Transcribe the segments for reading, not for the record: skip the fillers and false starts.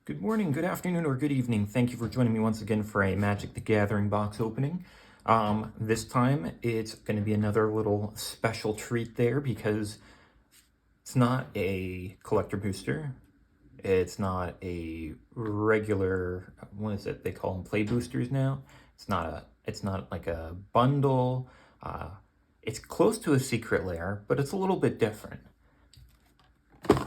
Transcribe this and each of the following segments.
Good morning, good afternoon, or good evening. Thank you for joining me once again for a Magic the Gathering box opening. This time it's going to be another little special treat there because it's not a collector booster. It's not a regular, what is it? They call them play boosters now. It's not like a bundle. It's close to a Secret Lair, but it's a little bit different.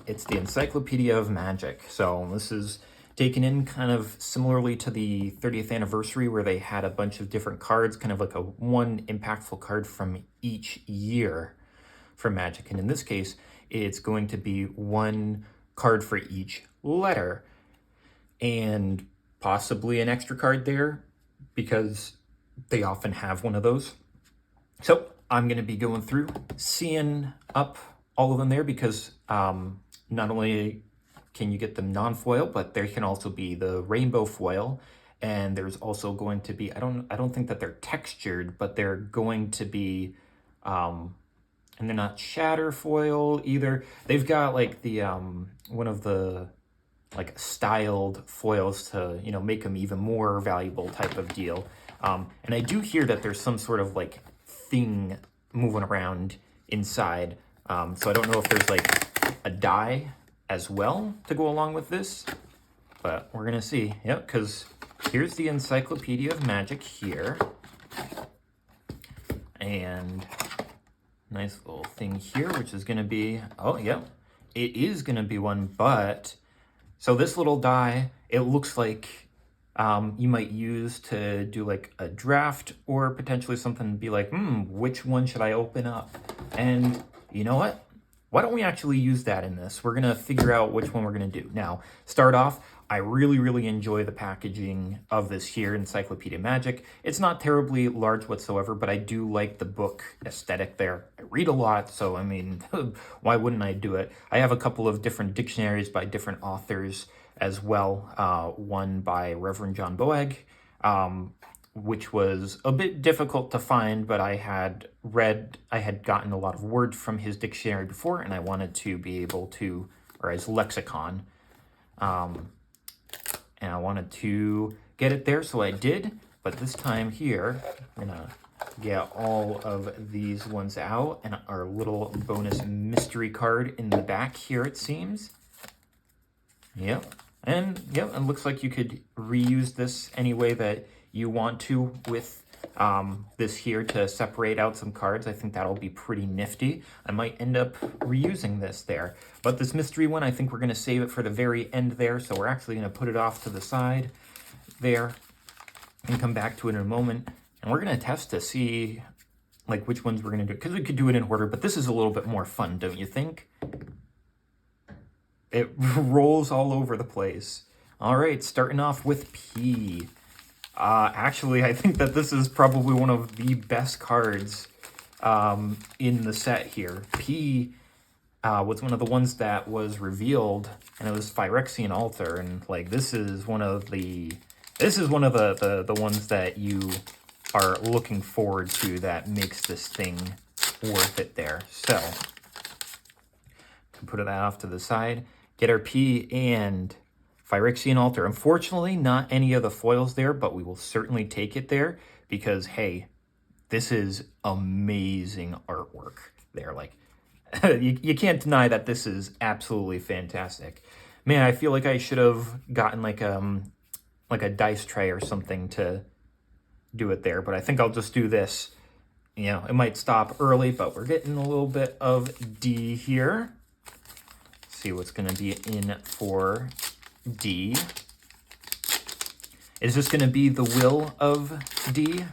It's the Encyclopedia of Magic. So this is taken in kind of similarly to the 30th anniversary where they had a bunch of different cards, kind of like a one impactful card from each year for Magic. And in this case, it's going to be one card for each letter and possibly an extra card there because they often have one of those. So I'm going to be going through, seeing up all of them there because not only can you get them non-foil, but there can also be the rainbow foil, and there's also going to be, I don't think that they're textured, but they're going to be, and they're not shatter foil either. They've got like the one of the like styled foils to make them even more valuable type of deal. And I do hear that there's some sort of like thing moving around inside. So I don't know if there's like a die as well to go along with this, but we're gonna see. Yep, because here's the Encyclopedia of Magic here, and nice little thing here, which is gonna be, oh yep, it is gonna be one. But so this little die, it looks like you might use to do like a draft or potentially something, be like, which one should I open up? And you know what? Why don't we actually use that in this? We're going to figure out which one we're going to do. Now, start off, I really enjoy the packaging of this here, Encyclopedia Magic. It's not terribly large whatsoever, but I do like the book aesthetic there. I read a lot, so I mean, why wouldn't I do it? I have a couple of different dictionaries by different authors as well. One by Reverend John Boag, which was a bit difficult to find, but I had gotten a lot of words from his dictionary before, and I wanted to be able to, or his lexicon, and I wanted to get it there, so I did. But this time here, I'm gonna get all of these ones out, and our little bonus mystery card in the back here, it seems. Yep, and yep, it looks like you could reuse this any way that you want to with this here to separate out some cards. I think that'll be pretty nifty. I might end up reusing this there. But this mystery one, I think we're going to save it for the very end there. So we're actually going to put it off to the side there and come back to it in a moment. And we're going to test to see like which ones we're going to do. Because we could do it in order, but this is a little bit more fun, don't you think? It rolls all over the place. All right, starting off with P. Actually, I think that this is probably one of the best cards in the set here. P was one of the ones that was revealed, and it was Phyrexian Altar, and like this is one of the ones that you are looking forward to that makes this thing worth it there. So put that off to the side. Get our P and Phyrexian Altar. Unfortunately, not any of the foils there, but we will certainly take it there because, hey, this is amazing artwork there. Like, you can't deny that this is absolutely fantastic. Man, I feel like I should have gotten like a dice tray or something to do it there, but I think I'll just do this. You know, it might stop early, but we're getting a little bit of D here. See what's going to be in for D. Is this going to be the will of D?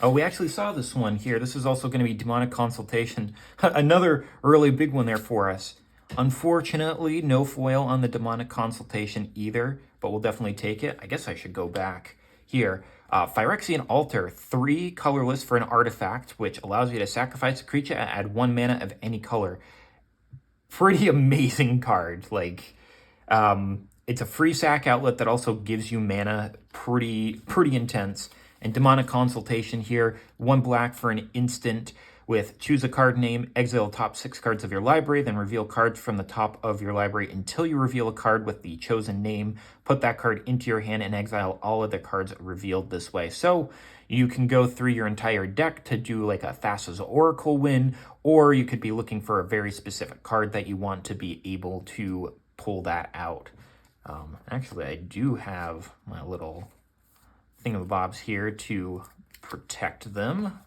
Oh, we actually saw this one here. This is also going to be Demonic Consultation. Another really big one there for us. Unfortunately, no foil on the Demonic Consultation either, but we'll definitely take it. I guess I should go back here. Phyrexian Altar, 3 colorless for an artifact, which allows you to sacrifice a creature and add 1 mana of any color. Pretty amazing card. Like, it's a free sack outlet that also gives you mana. Pretty intense. And Demonic Consultation here, 1 black for an instant. with choose a card name, exile top 6 cards of your library, then reveal cards from the top of your library until you reveal a card with the chosen name. Put that card into your hand and exile all of the cards revealed this way. So you can go through your entire deck to do like a Thassa's Oracle win, or you could be looking for a very specific card that you want to be able to pull that out. Actually, I do have my little thingamabobs here to protect them.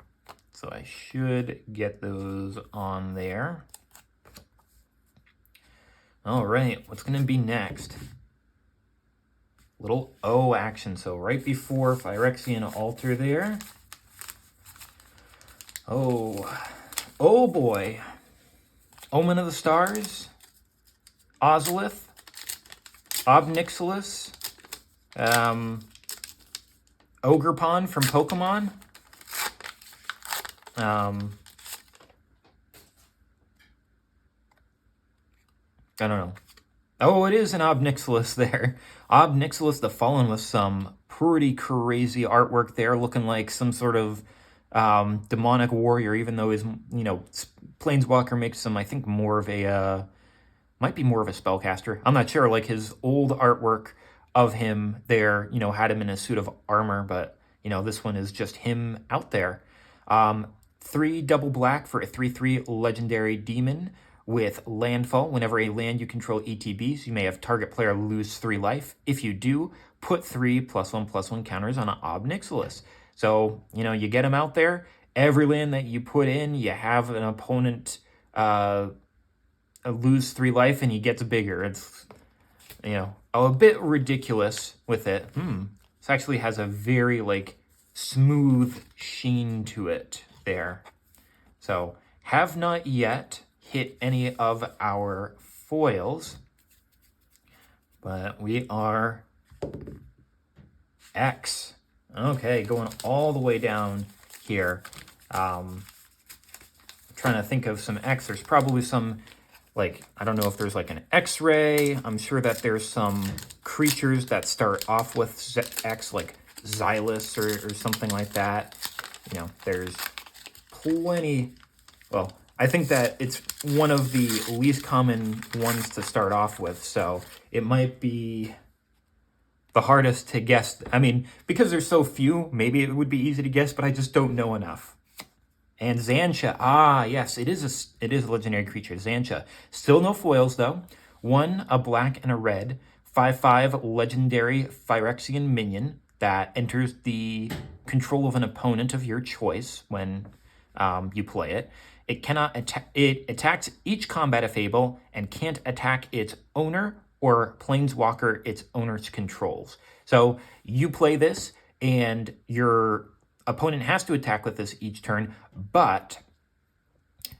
So I should get those on there. All right, what's going to be next? Little O action. So right before Phyrexian Altar there. Oh boy. Omen of the Stars. Ozolith. Obnixilis. Ogerpon from Pokemon. I don't know. Oh, it is an Obnixilis there. Obnixilis the Fallen with some pretty crazy artwork there, looking like some sort of demonic warrior, even though his, Planeswalker makes him, I think, more of a, might be more of a spellcaster. I'm not sure, like his old artwork of him there, had him in a suit of armor, but, this one is just him out there. 3 double black for a 3/3 legendary demon with landfall. Whenever a land you control ETBs, you may have target player lose 3 life. If you do, put 3 +1/+1 counters on an Obnixilis. So, you get him out there. Every land that you put in, you have an opponent lose 3 life and he gets bigger. It's, a bit ridiculous with it. This actually has a very, smooth sheen to it there. So, have not yet hit any of our foils, but we are X. Okay, going all the way down here. Trying to think of some X. There's probably some, I don't know if there's an X-ray. I'm sure that there's some creatures that start off with X, like Xylus or something like that. There's plenty. Well, I think that it's one of the least common ones to start off with, so it might be the hardest to guess. I mean, because there's so few, maybe it would be easy to guess, but I just don't know enough. And Xantia, yes, it is a legendary creature, Xantia. Still no foils, though. 1, a black and a red, 5/5 legendary Phyrexian minion that enters the control of an opponent of your choice when you play it. It cannot attack. It attacks each combat fable and can't attack its owner or planeswalker its owner's controls. So you play this, and your opponent has to attack with this each turn, but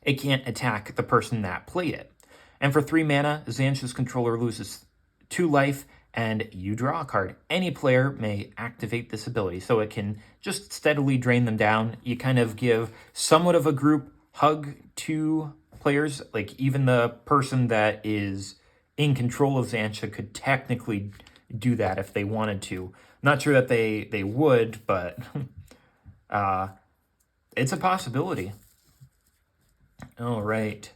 it can't attack the person that played it. And for 3 mana, Xantia's controller loses 2 life, and you draw a card. Any player may activate this ability, so it can just steadily drain them down. You kind of give somewhat of a group hug to players. Even the person that is in control of Xantia could technically do that if they wanted to. Not sure that they would, but it's a possibility. All right.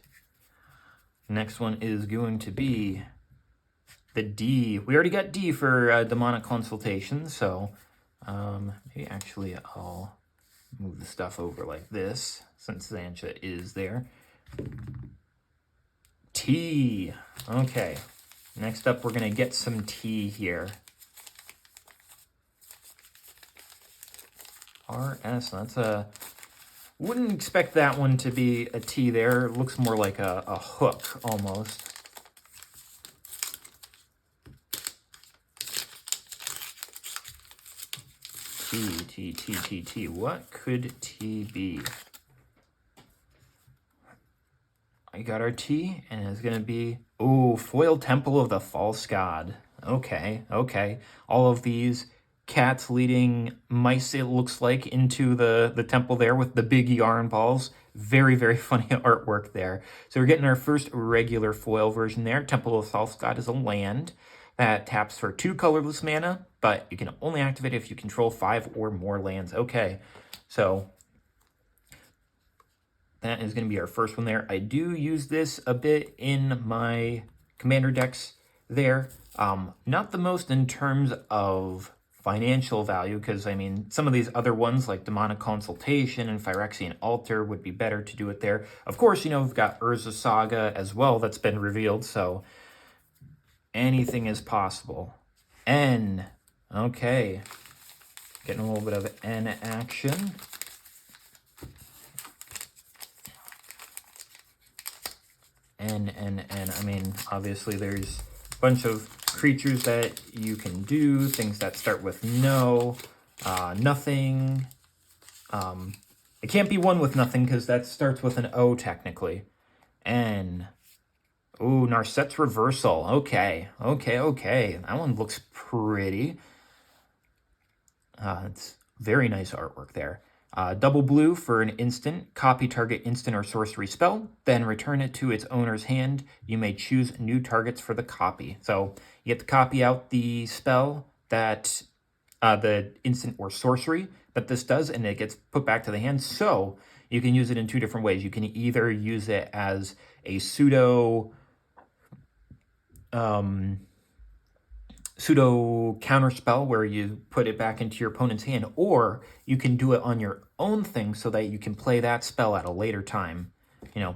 Next one is going to be the D. We already got D for Demonic Consultation, so maybe actually I'll move the stuff over like this since Xantia is there. T. Okay. Next up, we're going to get some T here. RS, that's a... Wouldn't expect that one to be a T there. It looks more like a hook, almost. T. What could T be? I got our T, and it's going to be... Ooh, Foil Temple of the False God. Okay. All of these cats leading mice, it looks like, into the temple there with the big yarn balls. Very, very funny artwork there. So we're getting our first regular foil version there. Temple of the False God is a land that taps for 2 colorless mana, but you can only activate it if you control 5 or more lands. Okay, so that is going to be our first one there. I do use this a bit in my commander decks there. Not the most in terms of financial value, because, I mean, some of these other ones, like Demonic Consultation and Phyrexian Altar, would be better to do it there. Of course, you know, we've got Urza Saga as well that's been revealed, so anything is possible. N. Okay. Getting a little bit of N action. N. I mean, obviously there's a bunch of creatures that you can do, things that start with no, nothing. It can't be one with nothing because that starts with an O technically. N. Ooh, Narset's Reversal. Okay. That one looks pretty. It's very nice artwork there. Double blue for an instant. Copy target instant or sorcery spell, then return it to its owner's hand. You may choose new targets for the copy. So you get to copy out the spell that the instant or sorcery that this does, and it gets put back to the hand. So you can use it in two different ways. You can either use it as a pseudo counter spell where you put it back into your opponent's hand, or you can do it on your own thing so that you can play that spell at a later time. You know,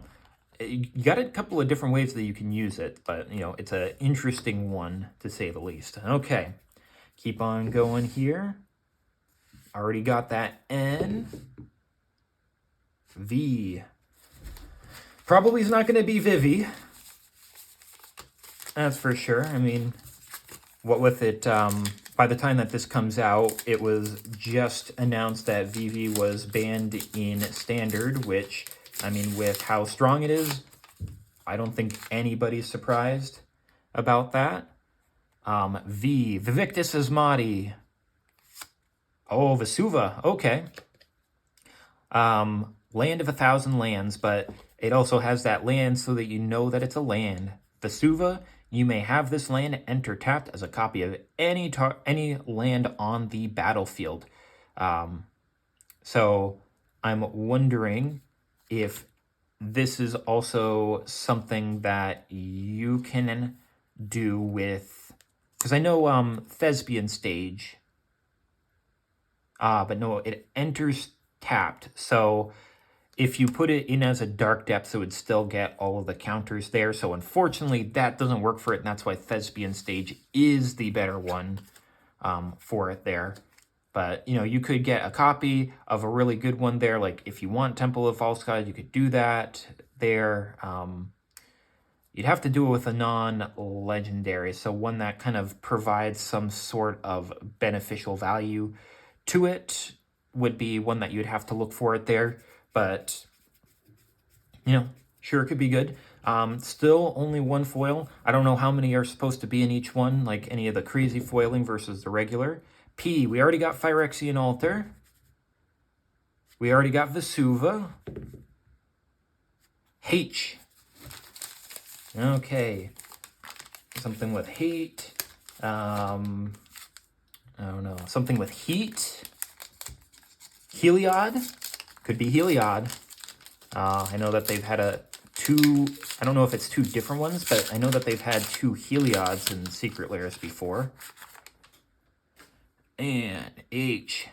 you got a couple of different ways that you can use it, but, you know, it's an interesting one to say the least. Okay, keep on going here. Already got that N. V. Probably is not going to be Vivi. That's for sure. I mean, what with it, by the time that this comes out, it was just announced that Vivi was banned in Standard, which, I mean, with how strong it is, I don't think anybody's surprised about that. Vivictus Asmati. Oh, Vesuva, okay. Land of 1,000 lands, but it also has that land so that you know that it's a land. Vesuva, you may have this land enter tapped as a copy of any land on the battlefield. So I'm wondering if this is also something that you can do with, because I know Thespian Stage, but no, it enters tapped. So if you put it in as a Dark Depths, it would still get all of the counters there. So unfortunately, that doesn't work for it, and that's why Thespian Stage is the better one for it there. But, you know, you could get a copy of a really good one there. Like, if you want Temple of False God, you could do that there. You'd have to do it with a non-legendary, so one that kind of provides some sort of beneficial value to it would be one that you'd have to look for it there. But, you know, sure, it could be good. Still only one foil. I don't know how many are supposed to be in each one, like any of the crazy foiling versus the regular. P, we already got Phyrexian Altar. We already got Vesuva. H. Okay. Something with hate. I don't know. Something with heat. Heliod. Could be Heliod. I know that they've had I don't know if it's two different ones, but I know that they've had two Heliods in Secret Lairs before. And H.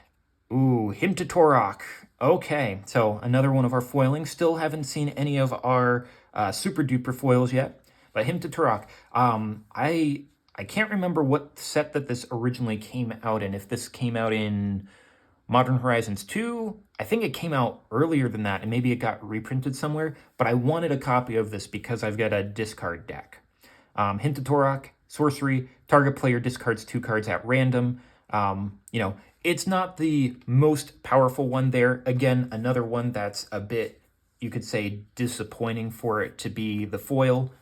Ooh, Himtatorok. Okay, so another one of our foilings. Still haven't seen any of our super duper foils yet, but Himtatorok. I can't remember what set that this originally came out in. If this came out in Modern Horizons 2, I think it came out earlier than that, and maybe it got reprinted somewhere, but I wanted a copy of this because I've got a discard deck. Himtatorok, sorcery, target player discards 2 cards at random. You know, it's not the most powerful one there. Again, another one that's a bit, you could say, disappointing for it to be the foil,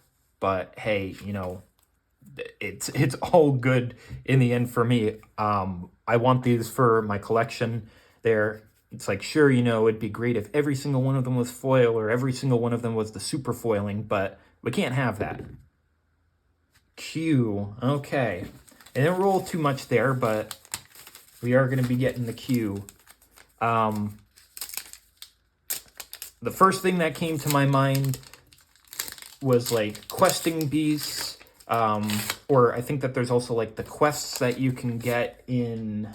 but hey, you know, it's all good in the end for me. I want these for my collection there. It's like, sure, you know, it'd be great if every single one of them was foil or every single one of them was the super foiling, but we can't have that. Q, okay. I didn't roll too much there, but we are going to be getting the Q. the first thing that came to my mind was like questing beasts, or I think that there's also like the quests that you can get in,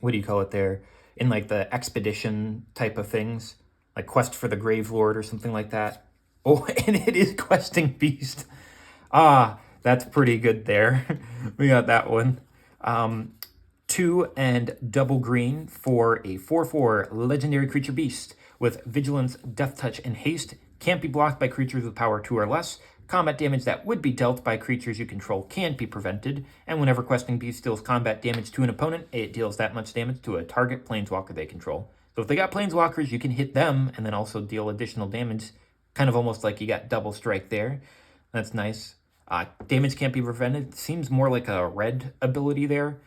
what do you call it there? In like the expedition type of things, like Quest for the Grave Lord or something like that. Oh, and it is questing beast. Ah, that's pretty good there. We got that one. 2 and double green for a 4/4 legendary creature beast with vigilance, death touch, and haste. Can't be blocked by creatures with power 2 or less. Combat damage that would be dealt by creatures you control can't be prevented. And whenever questing beast deals combat damage to an opponent, it deals that much damage to a target planeswalker they control. So if they got planeswalkers, you can hit them and then also deal additional damage. Kind of almost like you got double strike there. That's nice. Damage can't be prevented. Seems more like a red ability there.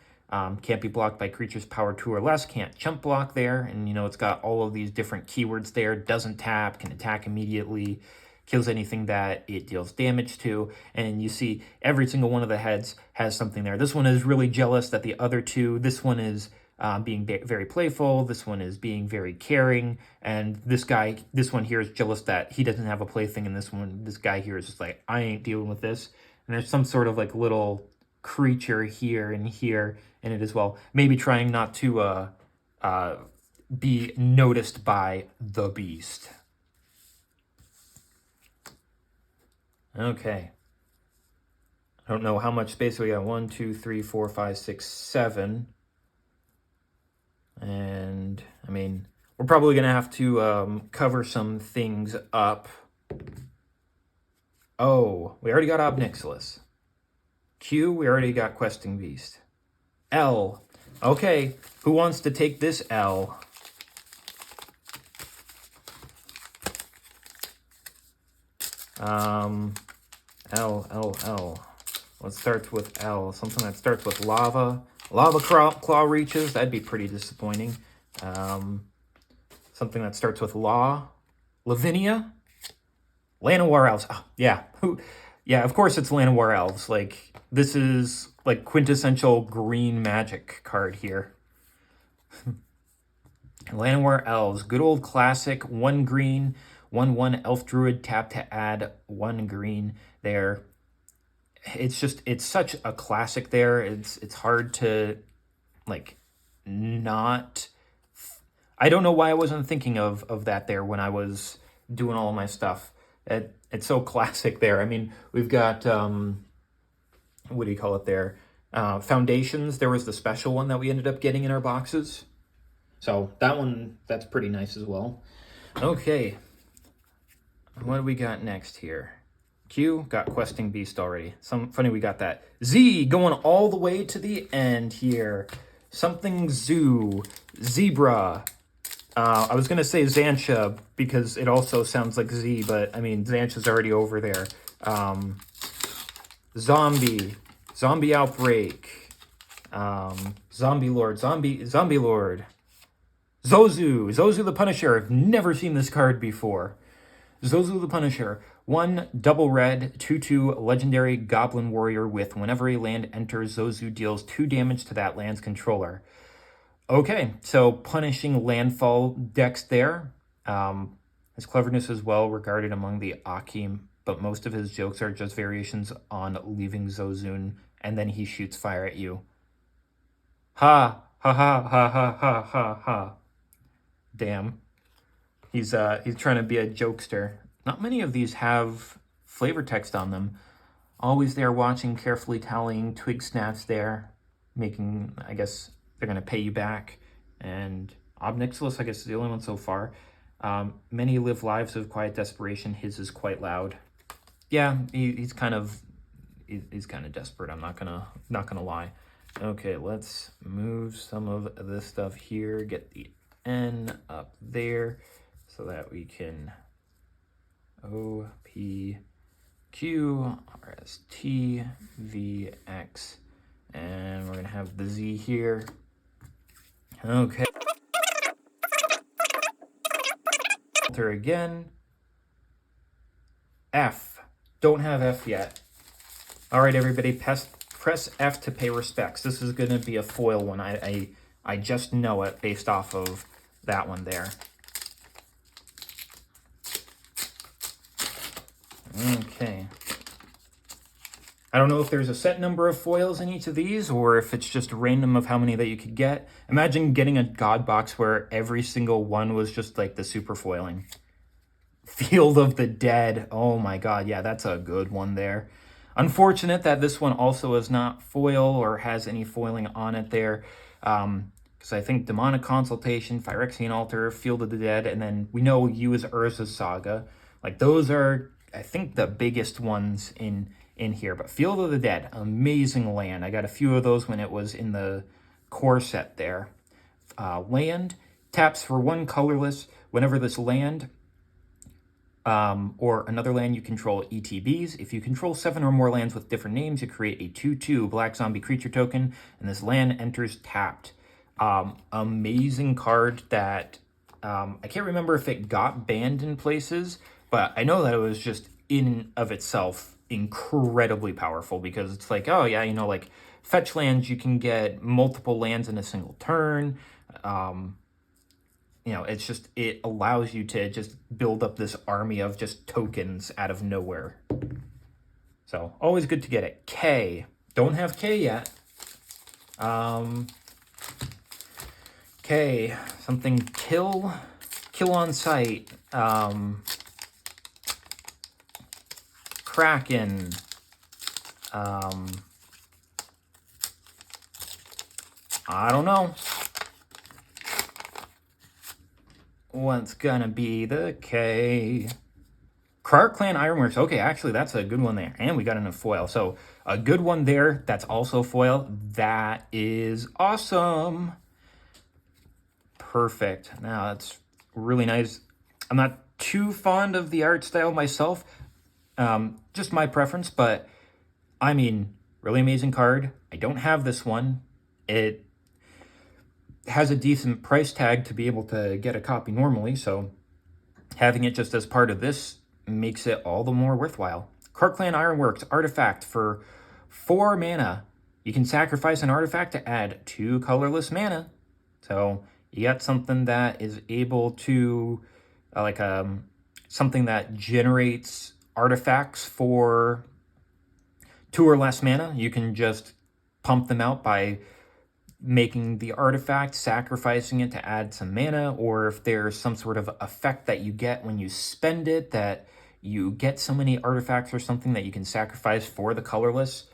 Can't be blocked by creatures power 2 or less. Can't chump block there. And, you know, it's got all of these different keywords there. Doesn't tap, can attack immediately, kills anything that it deals damage to. And you see every single one of the heads has something there. This one is really jealous that the other two, this one is being very playful. This one is being very caring. And this one here is jealous that he doesn't have a plaything. And this guy here is just like, I ain't dealing with this. And there's some sort of like little creature here and here in it as well. Maybe trying not to be noticed by the beast. Okay. I don't know how much space we got. 1, 2, 3, 4, 5, 6, 7. And, I mean, we're probably going to have to cover some things up. Oh, we already got Ob Nixilis. Q, we already got Questing Beast. L. Okay, who wants to take this L? L. What starts with L? Something that starts with lava. Lava claw reaches, that'd be pretty disappointing. Something that starts with law. Lavinia? Llanowar Elves. Oh, yeah. Yeah, of course it's Llanowar Elves. Like, this is like quintessential green magic card here. Llanowar Elves. Good old classic. 1 green, 1/1 Elf Druid. Tap to add 1 green there. It's such a classic there. It's hard to, like, not... I don't know why I wasn't thinking of that there when I was doing all of my stuff. It's so classic there. I mean, we've got, what do you call it there? Foundations. There was the special one that we ended up getting in our boxes. So that one, that's pretty nice as well. Okay. What do we got next here? Q, got Questing Beast already. Funny we got that. Z, going all the way to the end here. Something Zoo. Zebra. I was going to say Xantia because it also sounds like Z, but I mean, Xantia's already over there. Zombie. Zombie Outbreak. Zombie Lord. Zombie Lord. Zozu the Punisher. I've never seen this card before. Zozu the Punisher. 1 double red, 2/2 legendary goblin warrior with whenever a land enters, Zozu deals 2 damage to that land's controller. Okay, so punishing landfall decks there. His cleverness is well regarded among the Akim, but most of his jokes are just variations on leaving Zozun, and then he shoots fire at you. Ha ha ha ha ha ha ha ha. Damn. He's trying to be a jokester. Not many of these have flavor text on them. Always there watching, carefully tallying, twig snaps there, making, I guess, they're going to pay you back. And Ob Nixilis, I guess, is the only one so far. Many live lives of quiet desperation. His is quite loud. Yeah, he's kind of desperate. I'm not gonna lie. Okay, let's move some of this stuff here. Get the N up there so that we can O P Q R S T V X, and we're gonna have the Z here. Okay. Enter again. F. Don't have F yet. All right, everybody, press F to pay respects. This is gonna be a foil one. I just know it based off of that one there. Okay. I don't know if there's a set number of foils in each of these or if it's just random of how many that you could get. Imagine getting a god box where every single one was just like the super foiling. Field of the Dead. Oh my god, yeah, that's a good one there. Unfortunate that this one also is not foil or has any foiling on it there. Because I think Demonic Consultation, Phyrexian Altar, Field of the Dead, and then we know you as Urza's Saga. Like, those are, I think, the biggest ones in here. But Field of the Dead, amazing land. I got a few of those when it was in the core set there. Land, taps for 1 colorless. Whenever this land or another land you control ETBs. If you control 7 or more lands with different names, you create a 2/2 black zombie creature token, and this land enters tapped. Amazing card that I can't remember if it got banned in places, but I know that it was just in of itself incredibly powerful because it's like, oh yeah, you know, like fetch lands, you can get multiple lands in a single turn. You know, it's just, it allows you to just build up this army of just tokens out of nowhere. So, always good to get it. K. Don't have K yet. K. Something kill on sight. Kraken. I don't know. What's gonna be the K? Krark Clan Ironworks. Okay, actually, that's a good one there. And we got in a foil. So, a good one there that's also foil. That is awesome. Perfect. Now, that's really nice. I'm not too fond of the art style myself. Just my preference, but I mean, really amazing card. I don't have this one. It has a decent price tag to be able to get a copy normally, so having it just as part of this makes it all the more worthwhile. Krark Clan Ironworks artifact for 4 mana. You can sacrifice an artifact to add 2 colorless mana. So you got something that is able to, something that generates artifacts for 2 or less mana. You can just pump them out by making the artifact, sacrificing it to add some mana, or if there's some sort of effect that you get when you spend it, that you get so many artifacts or something that you can sacrifice for the colorless.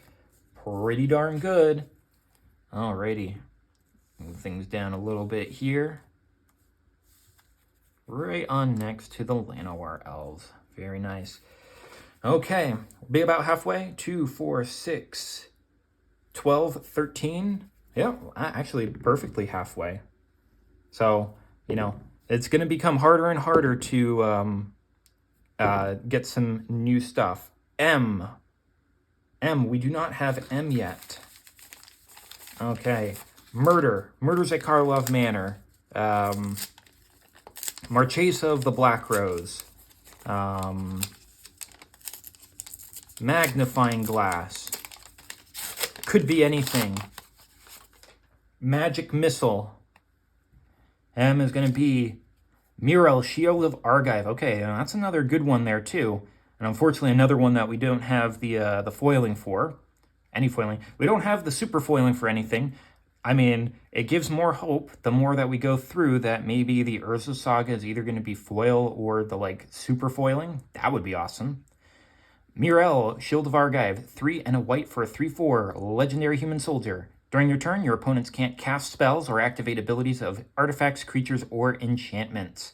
Pretty darn good. Alrighty. Move things down a little bit here. Right on next to the Llanowar Elves. Very nice. Okay, we'll be about halfway. 2, 4, 6, 12, 13. Yeah, actually perfectly halfway. So, you know, it's going to become harder and harder to get some new stuff. M, we do not have M yet. Okay, Murders at Karlov Manor. Marchesa of the Black Rose. Magnifying Glass. Could be anything. Magic Missile. M is going to be Mirel, Shield of Argive. Okay, that's another good one there too. And unfortunately, another one that we don't have the foiling for. Any foiling. We don't have the super foiling for anything. I mean, it gives more hope the more that we go through that maybe the Urza Saga is either going to be foil or the, like, super foiling. That would be awesome. Mirel, Shield of Argive. 3 and a white for a 3/4 legendary human soldier. During your turn, your opponents can't cast spells or activate abilities of artifacts, creatures, or enchantments.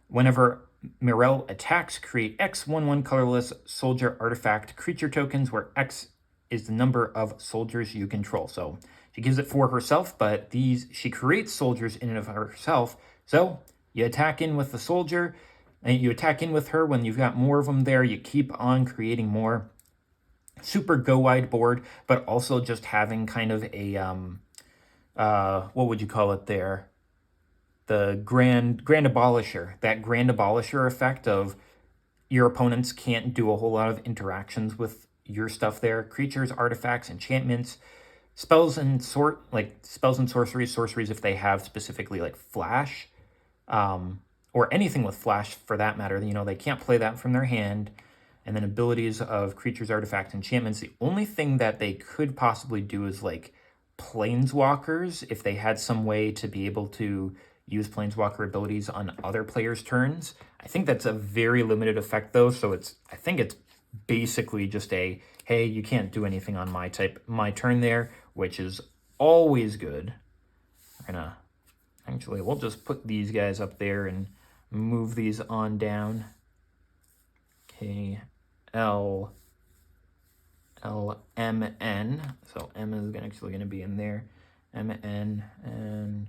Whenever Mirel attacks, create X 1/1 colorless soldier artifact creature tokens where X is the number of soldiers you control. So she gives it for herself, but she creates soldiers in and of herself. So you attack in with the soldier, and you attack in with her. When you've got more of them there, you keep on creating more. Super go-wide board, but also just having kind of a, what would you call it there? The Grand Abolisher. That Grand Abolisher effect of your opponents can't do a whole lot of interactions with your stuff there. Creatures, artifacts, enchantments, spells and sorceries if they have specifically like flash, or anything with flash for that matter. You know, they can't play that from their hand. And then abilities of creatures, artifacts, enchantments. The only thing that they could possibly do is like planeswalkers, if they had some way to be able to use planeswalker abilities on other players' turns. I think that's a very limited effect though, so I think it's basically just a, hey, you can't do anything on my turn there, which is always good. We'll just put these guys up there and move these on down. Okay, L, M, N. So M is actually going to be in there. M, N, and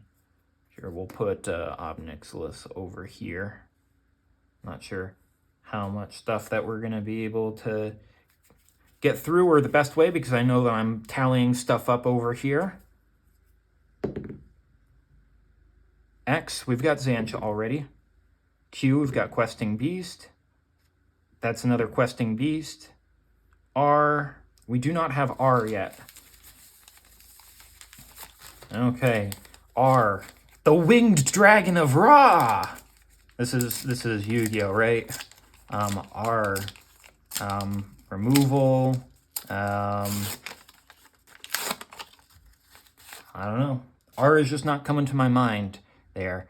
sure, we'll put Obnixilis over here. Not sure how much stuff that we're going to be able to get through or the best way, because I know that I'm tallying stuff up over here. X, we've got Xantcha already. Q, we've got Questing Beast. That's another Questing Beast. R, we do not have R yet. Okay, R, the Winged Dragon of Ra. This is Yu-Gi-Oh, right? R, removal. I don't know. R is just not coming to my mind there.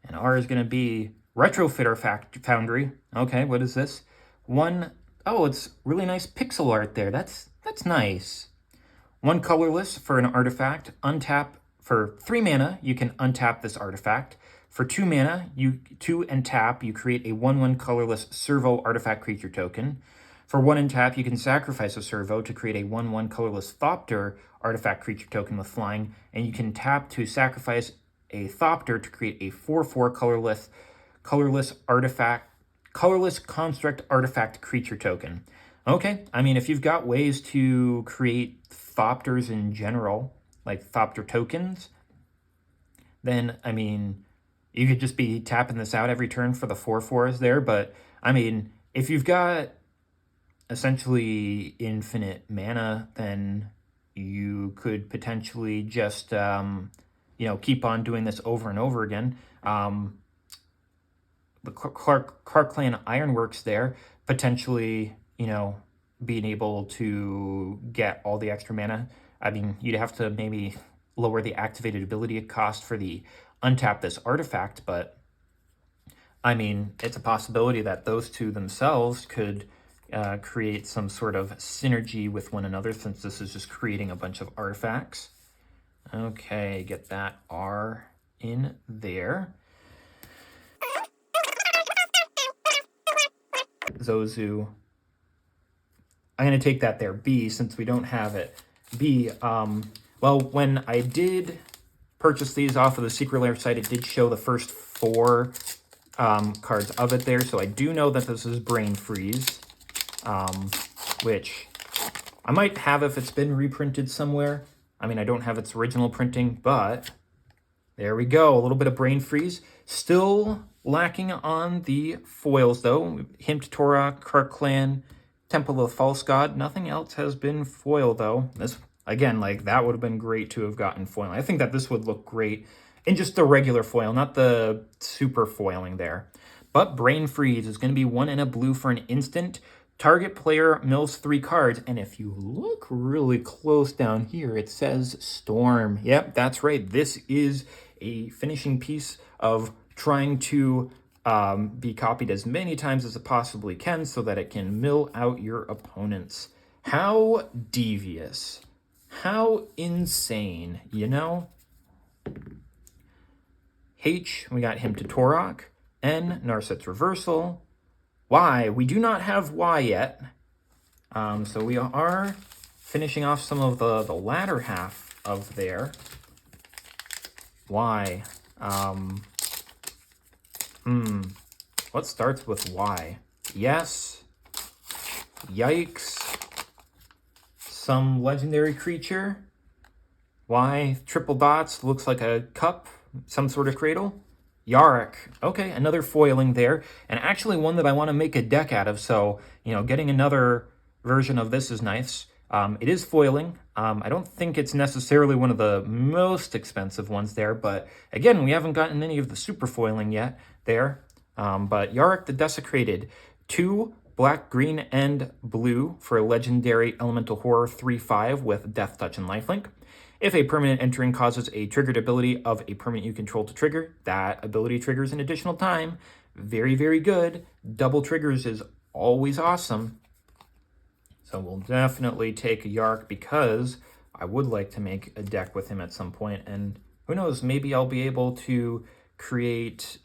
And R is going to be Retrofitter Foundry. Okay, what is this? Oh, it's really nice pixel art there. That's nice. 1 colorless for an artifact. Untap for 3 mana, you can untap this artifact. For 2 mana, 2 and tap, you create a 1/1 colorless servo artifact creature token. For 1 and tap, you can sacrifice a servo to create a 1/1 colorless Thopter artifact creature token with flying, and you can tap to sacrifice a Thopter to create a 4/4 colorless construct artifact creature token. Okay, I mean, if you've got ways to create Thopters in general, like Thopter tokens, then, I mean, you could just be tapping this out every turn for the 4/4s there. But, I mean, if you've got essentially infinite mana, then you could potentially just, keep on doing this over and over again. The Clark Clan Ironworks there, potentially, being able to get all the extra mana. I mean, you'd have to maybe lower the activated ability cost for the untap this artifact, but I mean, it's a possibility that those two themselves could create some sort of synergy with one another, since this is just creating a bunch of artifacts. Okay, get that R in there. Zozu. I'm going to take that there, B, since we don't have it. B, well, when I did purchase these off of the Secret Lair site, it did show the first 4 cards of it there, so I do know that this is Brain Freeze, which I might have if it's been reprinted somewhere. I mean, I don't have its original printing, but there we go, a little bit of Brain Freeze. Still lacking on the foils, though. Hymn to Torah, Clark Clan, Temple of the False God. Nothing else has been foiled, though. This, again, that would have been great to have gotten foil. I think that this would look great in just the regular foil, not the super foiling there. But Brain Freeze is going to be 1 and a blue for an instant. Target player mills 3 cards, and if you look really close down here, it says Storm. Yep, that's right. This is a finishing piece of trying to be copied as many times as it possibly can so that it can mill out your opponents. How devious. How insane, H, we got Hymn to Torok. N, Narset's Reversal. Y, we do not have Y yet. So we are finishing off some of the latter half of there. Y. What starts with Y? Yes. Yikes. Some legendary creature. Y, triple dots, looks like a cup, some sort of cradle. Yarok. Okay, another foiling there, and actually one that I want to make a deck out of, so, getting another version of this is nice. It is foiling. I don't think it's necessarily one of the most expensive ones there, but again, we haven't gotten any of the super foiling yet there. But Yarok the Desecrated, 2 black, green, and blue for a legendary elemental horror 3/5 with death touch and lifelink. If a permanent entering causes a triggered ability of a permanent you control to trigger, that ability triggers an additional time. Very, very good. Double triggers is always awesome. So we'll definitely take a Yark because I would like to make a deck with him at some point. And who knows, maybe I'll be able to create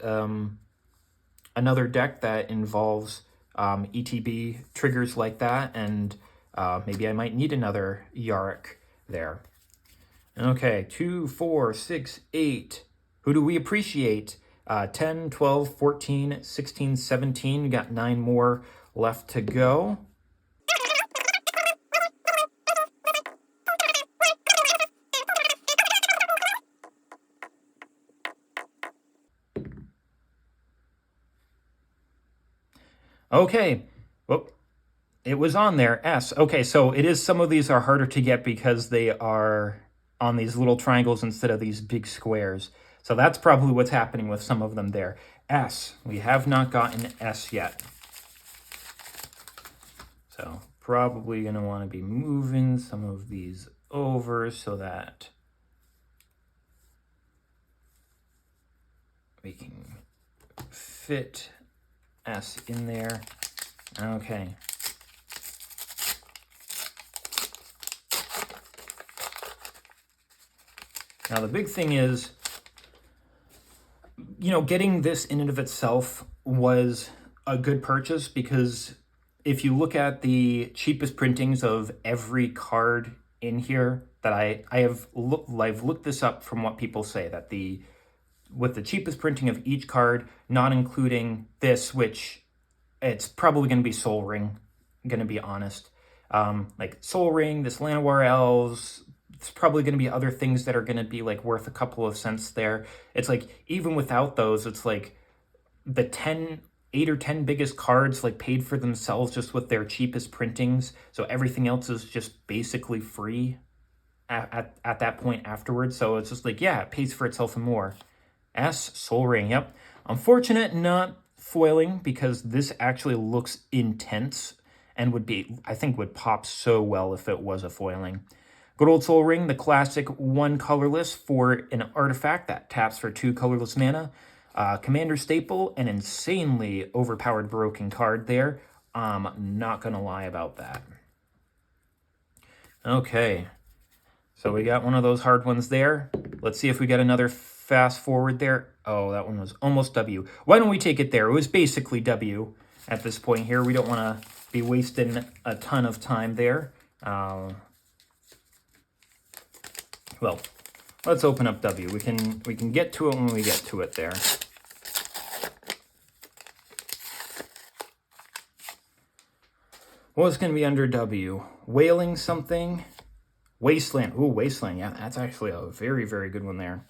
another deck that involves ETB triggers like that. And maybe I might need another Yark there. Okay, 2, 4, 6, 8. Who do we appreciate? 10, 12, 14, 16, 17. We got 9 more left to go. Okay, well, it was on there, S. Okay, so it is, some of these are harder to get because they are on these little triangles instead of these big squares. So that's probably what's happening with some of them there. S, we have not gotten S yet. So probably gonna wanna be moving some of these over so that we can fit S in there. Okay. Now the big thing is, you know, getting this in and of itself was a good purchase because if you look at the cheapest printings of every card in here that I've looked this up from what people say, that with the cheapest printing of each card, not including this, which it's probably going to be Soul Ring, going to be honest. Like Soul Ring, this Llanowar Elves, it's probably going to be other things that are going to be like worth a couple of cents there. It's like, even without those, it's like the 8 or 10 biggest cards like paid for themselves just with their cheapest printings. So everything else is just basically free at that point afterwards. So it's just like, yeah, it pays for itself and more. S, Soul Ring, yep. Unfortunate not foiling because this actually looks intense and would be, I think would pop so well if it was a foiling. Good old Soul Ring, the classic 1 colorless for an artifact that taps for 2 colorless mana. Commander staple, an insanely overpowered broken card there. Not gonna lie about that. Okay, so we got one of those hard ones there. Let's see if we get another fast forward there. Oh, that one was almost W. Why don't we take it there? It was basically W at this point here. We don't want to be wasting a ton of time there. Well, let's open up W. We can get to it when we get to it there. What's going to be under W? Wailing something? Wasteland. Ooh, Wasteland. Yeah, that's actually a very, very good one there.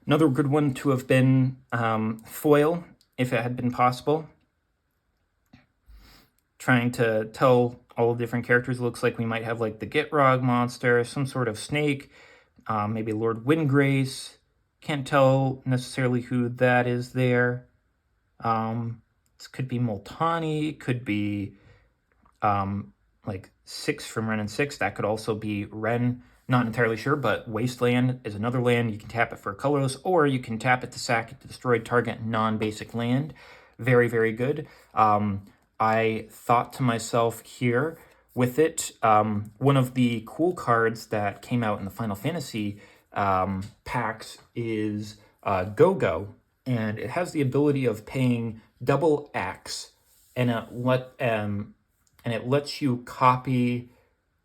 Another good one to have been foil, if it had been possible. Trying to tell all the different characters. It looks like we might have like the Gitrog monster, some sort of snake, maybe Lord Windgrace. Can't tell necessarily who that is there. This could be Multani, could be like 6 from Ren and 6. That could also be Ren. Not entirely sure, but Wasteland is another land. You can tap it for colorless, or you can tap it to sack it to destroy target non-basic land. Very, very good. I thought to myself here with it, one of the cool cards that came out in the Final Fantasy packs is Go-Go, and it has the ability of paying double X, and it lets you copy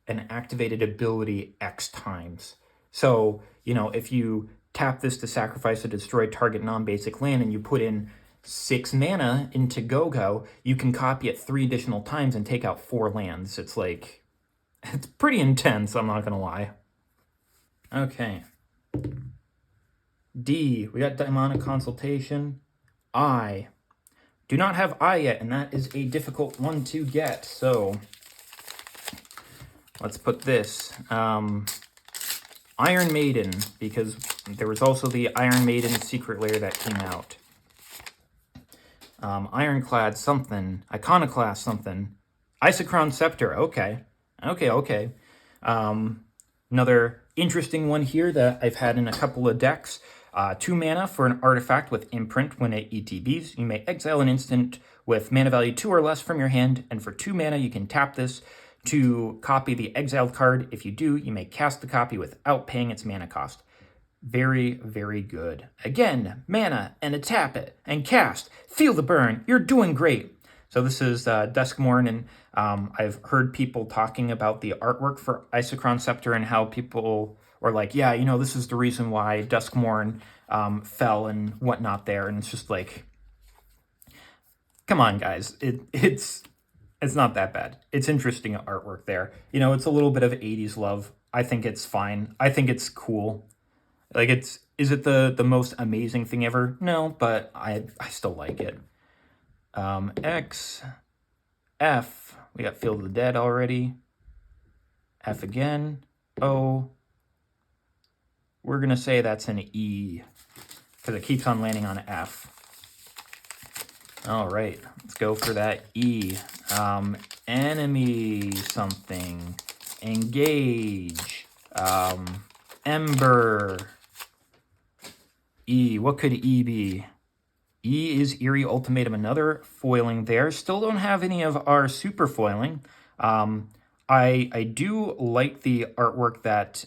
an activated ability X times. So, you know, if you tap this to sacrifice a destroy target non-basic land and you put in 6 mana into Go-Go, you can copy it 3 additional times and take out 4 lands. It's like, it's pretty intense, I'm not gonna lie. Okay. D, we got Demonic Consultation. I do not have I yet, and that is a difficult one to get, so let's put this. Iron Maiden, because there was also the Iron Maiden Secret Lair that came out. Ironclad something, Iconoclast something. Isochron Scepter. Okay. Okay. Another interesting one here that I've had in a couple of decks. 2 mana for an artifact with imprint. When it ETBs, you may exile an instant with mana value 2 or less from your hand, and for 2 mana you can tap this to copy the exiled card. If you do, you may cast the copy without paying its mana cost. Very, very good. Again, mana, and a tap it, and cast. Feel the burn. You're doing great. So this is Duskmorn, and I've heard people talking about the artwork for Isochron Scepter and how people were like, yeah, you know, this is the reason why Duskmorn fell and whatnot there. And it's just like, come on, guys. It's not that bad. It's interesting artwork there. You know, it's a little bit of 80s love. I think it's fine. I think it's cool. Like, is it the most amazing thing ever? No, but I still like it. X, F, we got Field of the Dead already. F again, O. We're going to say that's an E, because it keeps on landing on F. All right, let's go for that E. Enemy something, engage, Ember. E, what could E be? E is Eerie Ultimatum, another foiling there. Still don't have any of our super foiling. I do like the artwork that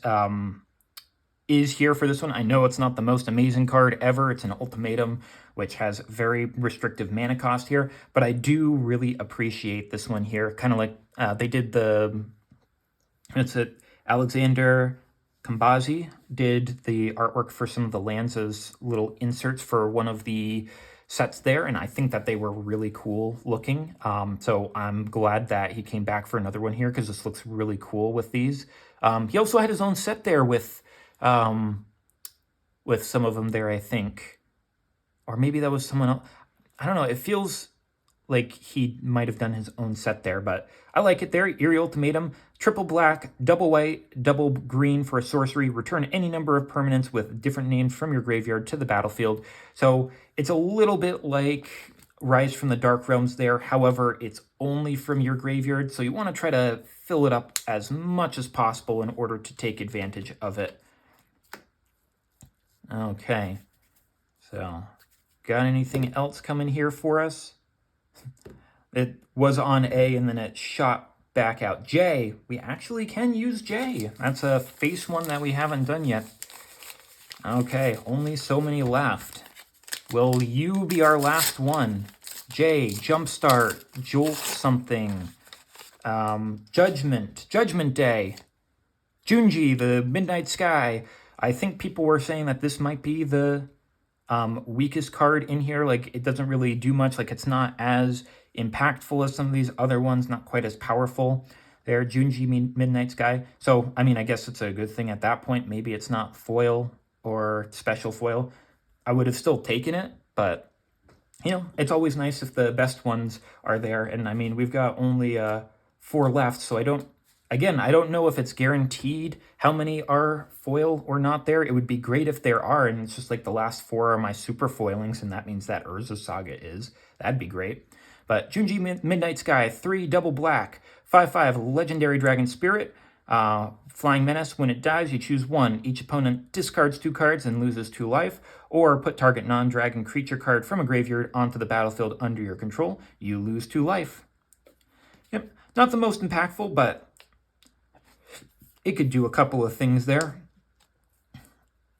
is here for this one. I know it's not the most amazing card ever. It's an ultimatum, which has very restrictive mana cost here, but I do really appreciate this one here. Kind of like they did Alexander Kambazi did the artwork for some of the lands as little inserts for one of the sets there, and I think that they were really cool looking. So I'm glad that he came back for another one here, because this looks really cool with these. He also had his own set there with some of them there, I think. Or maybe that was someone else. I don't know. It feels like he might have done his own set there, but I like it there. Eerie Ultimatum, triple black, double white, double green for a sorcery. Return any number of permanents with different names from your graveyard to the battlefield. So it's a little bit like Rise from the Dark Realms there. However, it's only from your graveyard, so you want to try to fill it up as much as possible in order to take advantage of it. Okay, so got anything else coming here for us? It was on A and then it shot back out. J, we actually can use J. That's a face one that we haven't done yet. Okay, only so many left. Will you be our last one? J, Jumpstart, Jolt something. Judgment Day. Junji, the Midnight Sky. I think people were saying that this might be the weakest card in here. Like, it doesn't really do much. Like, it's not as impactful as some of these other ones, not quite as powerful. There, Junji Midnight Sky. So, I mean, I guess it's a good thing at that point. Maybe it's not foil or special foil. I would have still taken it, but, you know, it's always nice if the best ones are there. And, I mean, we've got only 4 left, so I don't know if it's guaranteed how many are foil or not there. It would be great if there are, and it's just like the last 4 are my super foilings, and that means that Urza Saga is. That'd be great. But Junji Midnight Sky, 3 double black, 5/5 legendary dragon spirit, flying menace. When it dies, you choose 1. Each opponent discards 2 cards and loses 2 life, or put target non-dragon creature card from a graveyard onto the battlefield under your control. You lose 2 life. Yep, not the most impactful, but it could do a couple of things there.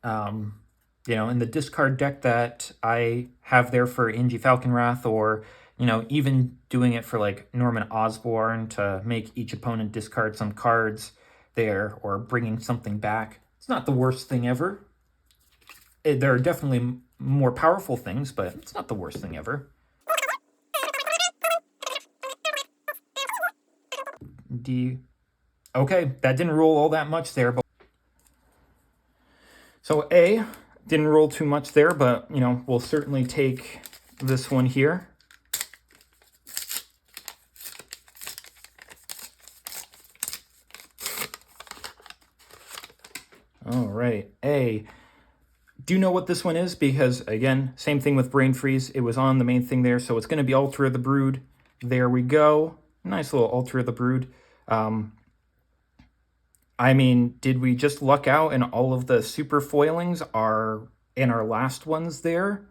You know, in the discard deck that I have there for Inji Falconwrath, or, you know, even doing it for like Norman Osborn to make each opponent discard some cards there, or bringing something back. It's not the worst thing ever. There are definitely more powerful things, but it's not the worst thing ever. D. Okay, that didn't roll all that much there, but so A didn't roll too much there, but, you know, we'll certainly take this one here. All right, A. Do you know what this one is? Because, again, same thing with Brain Freeze. It was on the main thing there, so it's going to be Altar of the Brood. There we go. Nice little Altar of the Brood. I mean, did we just luck out and all of the super foilings are in our last ones there?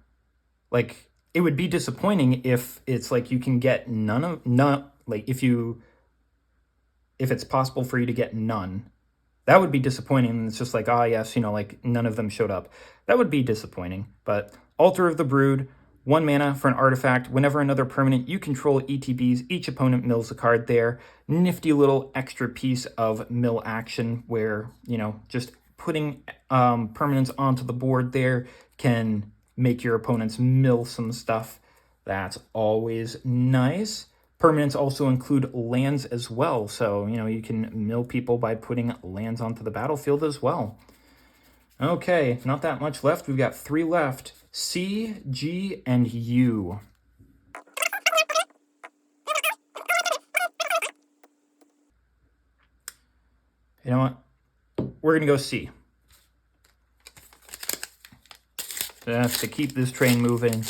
Like, it would be disappointing if it's like you can get none, like if it's possible for you to get none. That would be disappointing. And it's just like, ah, yes, like none of them showed up. That would be disappointing. But Altar of the Brood, 1 mana for an artifact. Whenever another permanent you control ETBs, each opponent mills a card there. Nifty little extra piece of mill action where, just putting permanents onto the board there can make your opponents mill some stuff. That's always nice. Permanents also include lands as well, so, you can mill people by putting lands onto the battlefield as well. Okay, not that much left. We've got 3 left. C, G, and U. You know what? We're going to go C. That's to keep this train moving.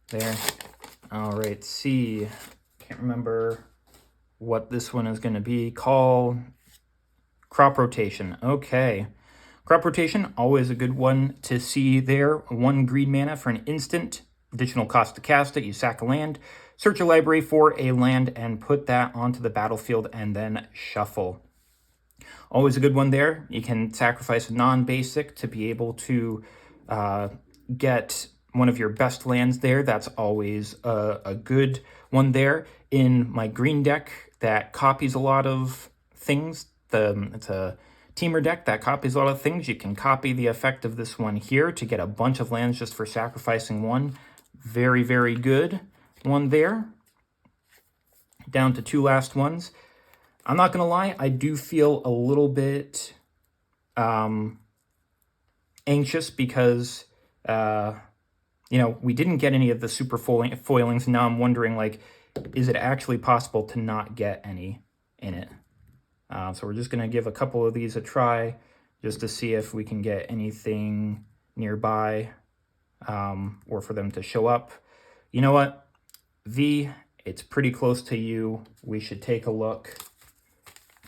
There. All right, C. Can't remember what this one is going to be. Crop rotation. Okay. Crop rotation, always a good one to see there. 1 green mana for an instant. Additional cost to cast it. You sack a land. Search your library for a land and put that onto the battlefield and then shuffle. Always a good one there. You can sacrifice a non-basic to be able to get one of your best lands there. That's always a good one there. In my green deck that copies a lot of things, it's a teamer deck that copies a lot of things. You can copy the effect of this one here to get a bunch of lands just for sacrificing 1. Very, very good one there. Down to 2 last ones. I'm not going to lie, I do feel a little bit anxious because, we didn't get any of the super foilings. Now I'm wondering, like, is it actually possible to not get any in it? So we're just going to give a couple of these a try just to see if we can get anything nearby or for them to show up. You know what? V, it's pretty close to you. We should take a look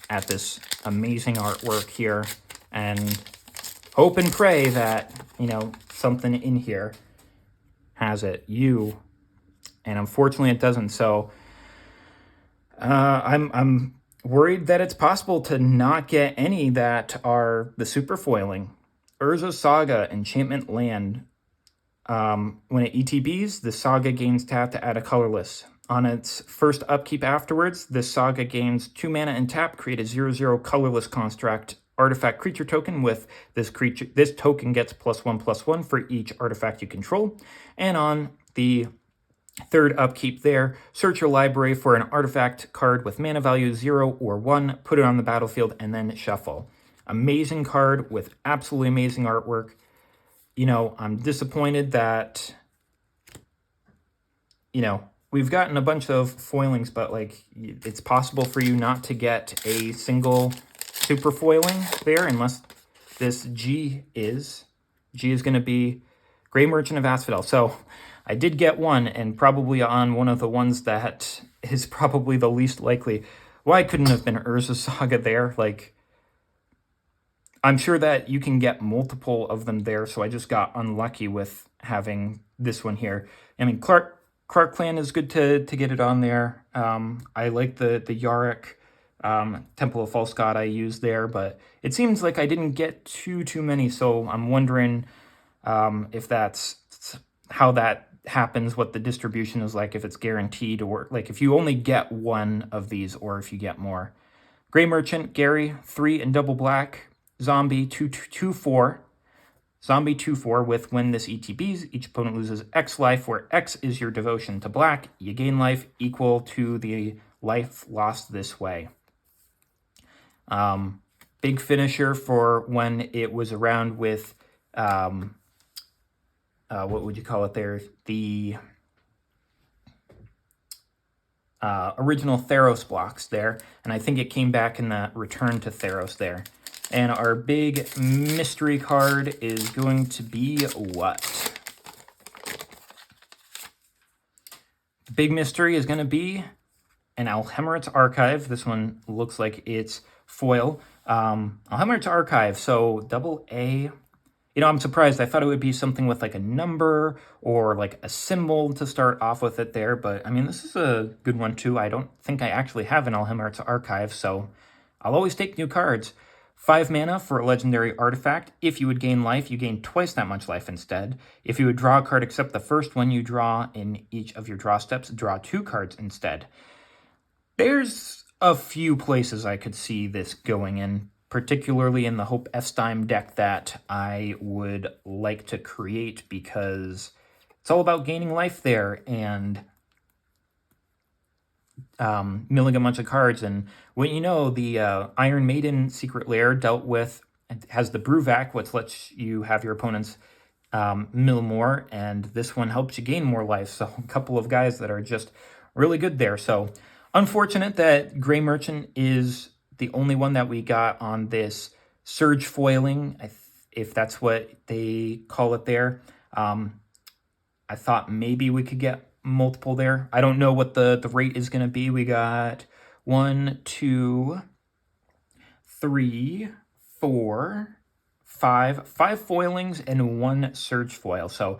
at this amazing artwork here and hope and pray that, something in here has it. U. And unfortunately it doesn't. So I'm worried that it's possible to not get any that are the super foiling. Urza Saga, Enchantment Land. When it ETBs, the Saga gains tap to add a colorless. On its first upkeep afterwards, this Saga gains 2 mana and tap, create a 0/0 colorless construct artifact creature token with this creature. This token gets +1/+1 for each artifact you control. And on the third upkeep there, search your library for an artifact card with mana value 0 or 1, put it on the battlefield, and then shuffle. Amazing card with absolutely amazing artwork. I'm disappointed that, we've gotten a bunch of foilings, but, like, it's possible for you not to get a single super foiling there unless this G is going to be Grey Merchant of Asphodel. So I did get one, and probably on one of the ones that is probably the least likely. Why couldn't have been Urza Saga there? Like, I'm sure that you can get multiple of them there, so I just got unlucky with having this one here. I mean, Clark Clan is good to get it on there. I like the Yarick Temple of False God I used there, but it seems like I didn't get too many, so I'm wondering if that's how that happens, what the distribution is like, if it's guaranteed, or like if you only get one of these or if you get more. Grey Merchant, Gary, 3 and double black, zombie 2/4. Zombie 2/4 with when this ETBs, each opponent loses X life, where X is your devotion to black. You gain life equal to the life lost this way. Big finisher for when it was around with, what would you call it there? The original Theros blocks there. And I think it came back in the Return to Theros there. And our big mystery card is going to be what? The big mystery is going to be an Alhammarret's Archive. This one looks like it's foil. Alhammarret's Archive, so double A. You know, I'm surprised. I thought it would be something with like a number or like a symbol to start off with it there. But I mean, this is a good one too. I don't think I actually have an Alhammarret's Archive, so I'll always take new cards. 5 mana for a legendary artifact. If you would gain life, you gain twice that much life instead. If you would draw a card except the first one you draw in each of your draw steps, draw 2 cards instead. There's a few places I could see this going in, particularly in the Hope Efstein deck that I would like to create, because it's all about gaining life there and milling a bunch of cards. And when you know, the Iron Maiden Secret Lair has the Brewvac, which lets you have your opponents mill more, and this one helps you gain more life. So a couple of guys that are just really good there. So unfortunate that Grey Merchant is the only one that we got on this surge foiling, if that's what they call it there. I thought maybe we could get multiple there. I don't know what the rate is going to be. We got 1, 2, 3, 4, 5 foilings and 1 surge foil. So,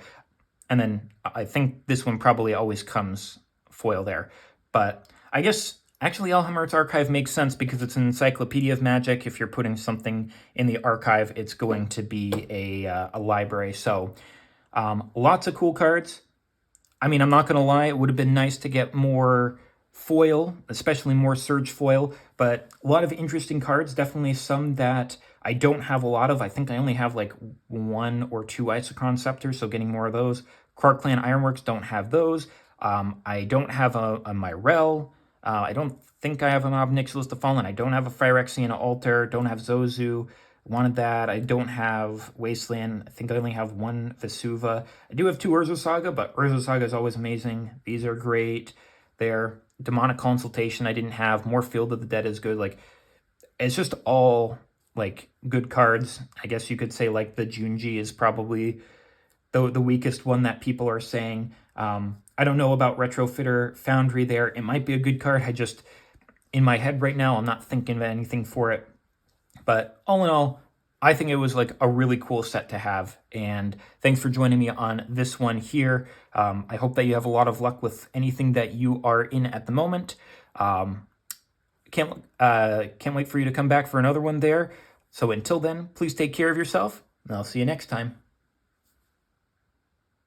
and then I think this one probably always comes foil there. But I guess actually Alhammarret's Archive makes sense because it's an Encyclopedia of Magic. If you're putting something in the archive, it's going to be a library. So lots of cool cards. I mean, I'm not going to lie, it would have been nice to get more foil, especially more surge foil, but a lot of interesting cards, definitely some that I don't have a lot of. I think I only have like 1 or 2 Isochron Scepters, so getting more of those. Clark Clan Ironworks, don't have those. I don't have a Myrel. I don't think I have a Mob Nixilis the Fallen. I don't have a Phyrexian Altar. Don't have Zozu. Wanted that. I don't have Wasteland. I think I only have 1 Vesuva. I do have 2 Urza Saga, but Urza Saga is always amazing. These are great. They're Demonic Consultation I didn't have. More Field of the Dead is good. Like, it's just all like good cards. I guess you could say like the Junji is probably the weakest one that people are saying. I don't know about Retrofitter Foundry there. It might be a good card. I just, in my head right now, I'm not thinking of anything for it. But all in all, I think it was like a really cool set to have. And thanks for joining me on this one here. I hope that you have a lot of luck with anything that you are in at the moment. Can't wait for you to come back for another one there. So until then, please take care of yourself, and I'll see you next time.